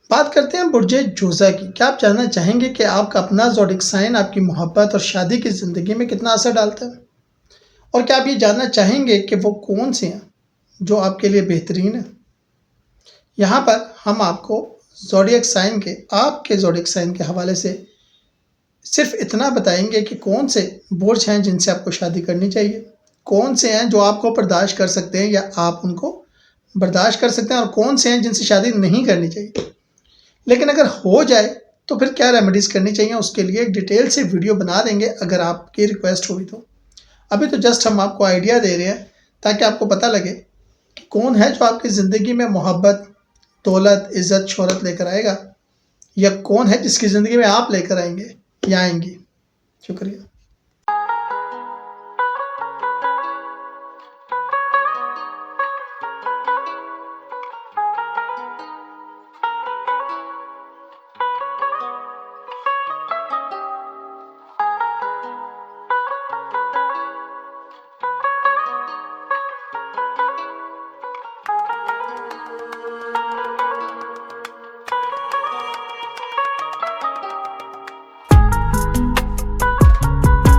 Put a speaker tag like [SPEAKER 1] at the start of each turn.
[SPEAKER 1] बात करते हैं बुर्जे जोज़ा की। क्या आप जानना चाहेंगे कि आपका अपना ज़ोडिक साइन आपकी मोहब्बत और शादी की ज़िंदगी में कितना असर डालता है? और क्या आप ये जानना चाहेंगे कि वो कौन से हैं जो आपके लिए बेहतरीन है? यहाँ पर हम आपको आपके ज़ोडिक साइन के हवाले से सिर्फ इतना बताएंगे कि कौन से बुर्ज हैं जिनसे आपको शादी करनी चाहिए, कौन से हैं जो आपको बर्दाश्त कर सकते हैं या आप उनको बर्दाश्त कर सकते हैं, और कौन से हैं जिनसे शादी नहीं करनी चाहिए। लेकिन अगर हो जाए तो फिर क्या रेमेडीज़ करनी चाहिए, उसके लिए एक डिटेल से वीडियो बना देंगे अगर आपकी रिक्वेस्ट हुई तो। अभी तो जस्ट हम आपको आइडिया दे रहे हैं ताकि आपको पता लगे कि कौन है जो आपकी ज़िंदगी में मोहब्बत, दौलत, इज़्ज़त, शोहरत लेकर आएगा, या कौन है जिसकी ज़िंदगी में आप लेकर आएंगे या आएंगी। शुक्रिया।